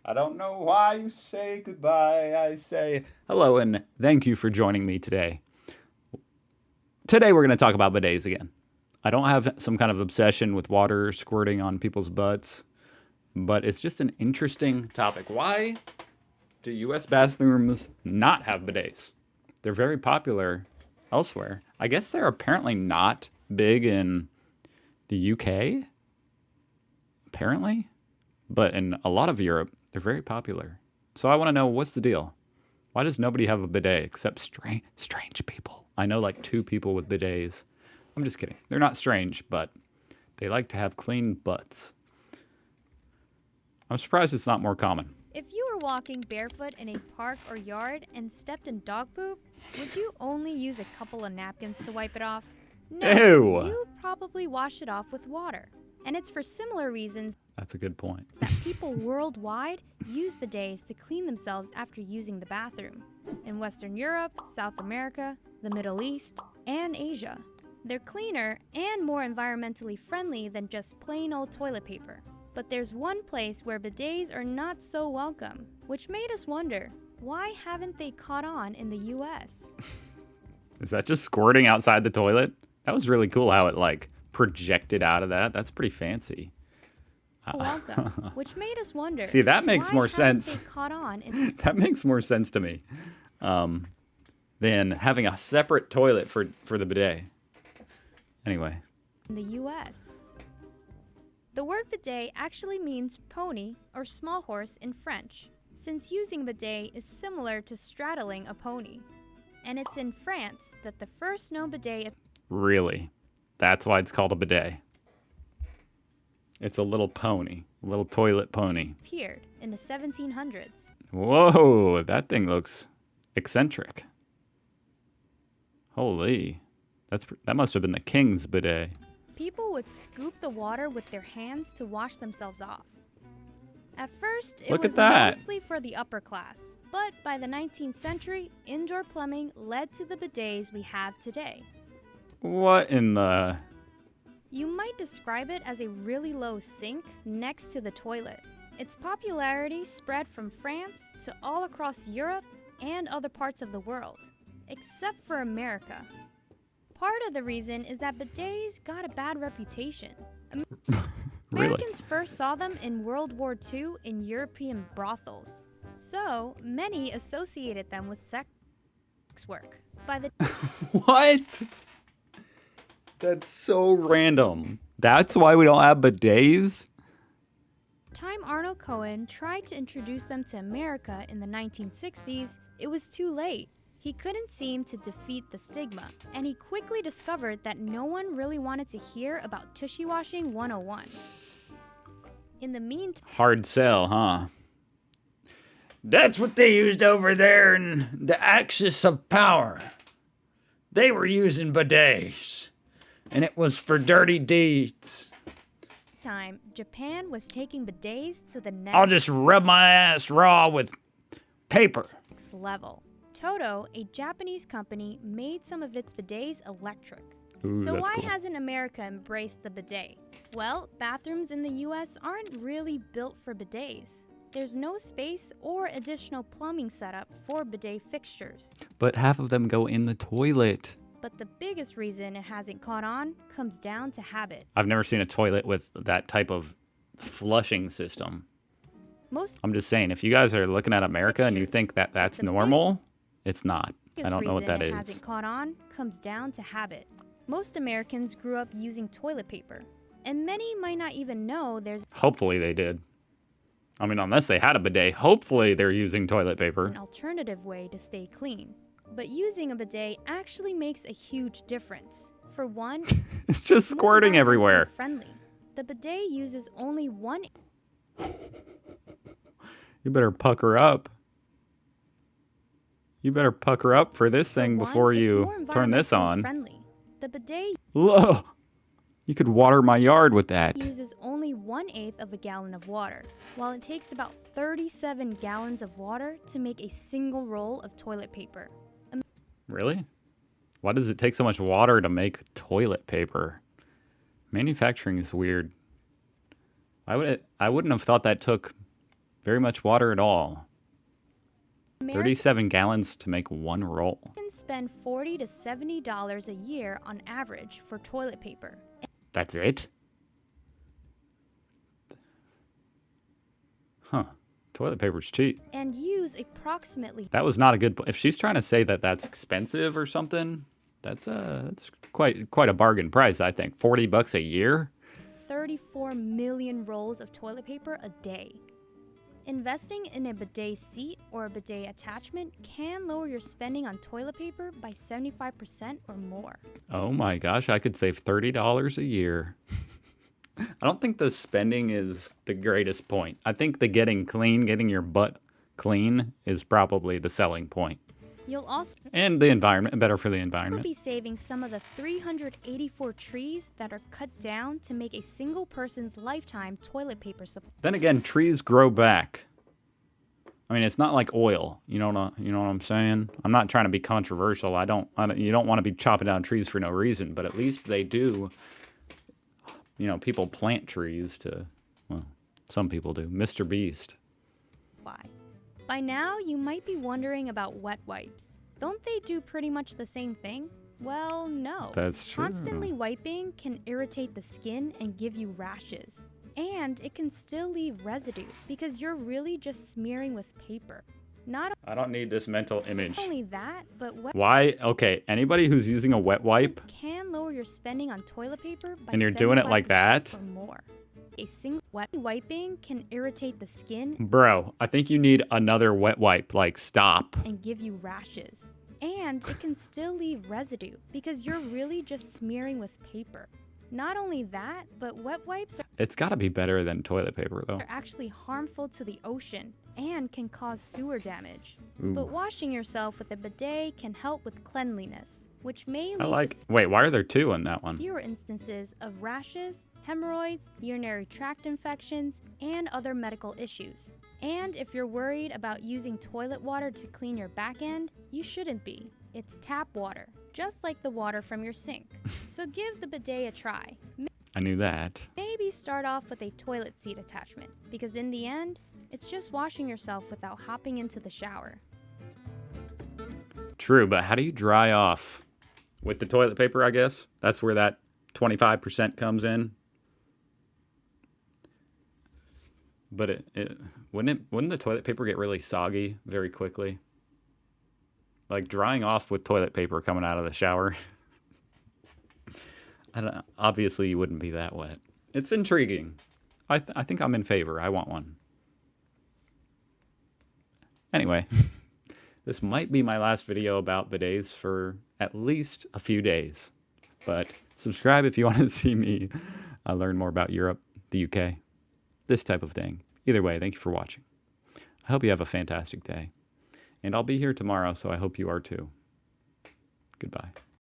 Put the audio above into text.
I don't know why you say goodbye. I say hello and thank you for joining me today. Today we're going to talk about bidets again. I don't have some kind of obsession with water squirting on people's butts, but it's just an interesting topic. Why do U.S. bathrooms not have bidets? They're very popular elsewhere. I guess they're apparently not big in the UK, apparently, but in a lot of Europe, they're very popular. So I want to know, what's the deal? Why does nobody have a bidet except strange people? I know like 2 people with bidets. I'm just kidding. They're not strange, but they like to have clean butts. I'm surprised it's not more common. If you were walking barefoot in a park or yard and stepped in dog poop, would you only use a couple of napkins to wipe it off? No, Ew. you'd probably wash it off with water. And it's for similar reasons That's a good point. that people worldwide use bidets to clean themselves after using the bathroom. In Western Europe, South America, the Middle East, and Asia. They're cleaner and more environmentally friendly than just plain old toilet paper. But there's one place where bidets are not so welcome, which made us wonder, why haven't they caught on in the US? Is that just squirting outside the toilet? That was really cool how it like projected out of that. That's pretty fancy. Welcome, which made us wonder. See, that makes why more haven't sense. They caught on in That makes more sense to me than having a separate toilet for the bidet. Anyway. the US. The word bidet actually means pony or small horse in French, since using bidet is similar to straddling a pony. And it's in France that the first known bidet Really? That's why it's called a bidet. It's a little pony, a little toilet pony. appeared in the 1700s. Whoa, that thing looks eccentric. Holy, that must have been the king's bidet. People would scoop the water with their hands to wash themselves off. At first, it Look at was that. mostly for the upper class, but by the 19th century, indoor plumbing led to the bidets we have today. What in the... You might describe it as a really low sink next to the toilet. Its popularity spread from France to all across Europe and other parts of the world, except for America. Part of the reason is that bidets got a bad reputation. Really? Americans first saw them in World War II in European brothels, so many associated them with sex work. By the What? That's so random. That's why we don't have bidets? time Arnold Cohen tried to introduce them to America in the 1960s, it was too late. He couldn't seem to defeat the stigma, and he quickly discovered that no one really wanted to hear about tushy washing 101. In the meantime, Hard sell, huh? That's what they used over there in the Axis of Power. They were using bidets, and it was for dirty deeds. Japan was taking bidets to the I'll next just rub my ass raw with paper. level. Toto, a Japanese company, made some of its bidets electric. Ooh, So that's why cool. hasn't America embraced the bidet? Well, bathrooms in the US aren't really built for bidets. There's no space or additional plumbing setup for bidet fixtures. But half of them go in the toilet. But the biggest reason it hasn't caught on comes down to habit. I've never seen a toilet with that type of flushing system. Most I'm just saying, if you guys are looking at America and you think that that's The normal, it's not. I biggest don't know what reason that it is. hasn't caught on comes down to habit. Most Americans grew up using toilet paper, and many might not even know there's Hopefully they did. I mean, unless they had a bidet, hopefully they're using toilet paper. an alternative way to stay clean. But using a bidet actually makes a huge difference. For one, It's just more squirting environmentally everywhere. Friendly. The bidet uses only one You better pucker up. You better pucker up for this thing one, before it's you more turn this environmentally on. Friendly. The bidet Ugh. You could water my yard with that. uses only 1/8 of a gallon of water, while it takes about 37 gallons of water to make a single roll of toilet paper. Really? Why does it take so much water to make toilet paper? Manufacturing is weird. I wouldn't have thought that took Very much water at all. Americans 37 gallons to make one roll. spend $40 to $70 a year on average for toilet paper. That's it? Huh. Toilet paper's cheap. And use approximately That was not a good point. If she's trying to say that that's expensive or something, that's quite a bargain price, I think. $40 a year? 34 million rolls of toilet paper a day. Investing in a bidet seat or a bidet attachment can lower your spending on toilet paper by 75% or more. Oh my gosh, I could save $30 a year. I don't think the spending is the greatest point. I think the getting clean, getting your butt clean is probably the selling point. You'll also And the environment, better for the environment. be saving some of the 384 trees that are cut down to make a single person's lifetime toilet paper supply. Then again, trees grow back. I mean, it's not like oil. You know what I'm saying? I'm not trying to be controversial. You don't want to be chopping down trees for no reason, but at least they do. People plant trees to, well, some people do. Mr. Beast. By now, you might be wondering about wet wipes. Don't they do pretty much the same thing? Well, no. That's true. Constantly wiping can irritate the skin and give you rashes. And it can still leave residue because you're really just smearing with paper. Not I don't need this mental image. only that, but wet Why? Okay, anybody who's using a wet wipe, can lower your spending on toilet paper by And you're doing it like 75% that? or more. A single wet wiping can irritate the skin bro, I think you need another wet wipe. Like, stop. and give you rashes. And it can still leave residue because you're really just smearing with paper. Not only that, but wet wipes It's got to be better than toilet paper, though. are actually harmful to the ocean and can cause sewer damage. Ooh. But washing yourself with a bidet can help with cleanliness, which may I lead like. Wait, why are there two in that one? to fewer instances of rashes, hemorrhoids, urinary tract infections, and other medical issues. And if you're worried about using toilet water to clean your back end, you shouldn't be. It's tap water, just like the water from your sink. So give the bidet a try. I knew that. Maybe start off with a toilet seat attachment, because in the end, it's just washing yourself without hopping into the shower. True, but how do you dry off? With the toilet paper, I guess? That's where that 25% comes in. But wouldn't the toilet paper get really soggy very quickly? Like drying off with toilet paper coming out of the shower. Obviously, you wouldn't be that wet. It's intriguing. I think I'm in favor. I want one. Anyway, this might be my last video about bidets for at least a few days. But subscribe if you want to see me learn more about Europe, the UK, this type of thing. Either way, thank you for watching. I hope you have a fantastic day. And I'll be here tomorrow, so I hope you are too. Goodbye.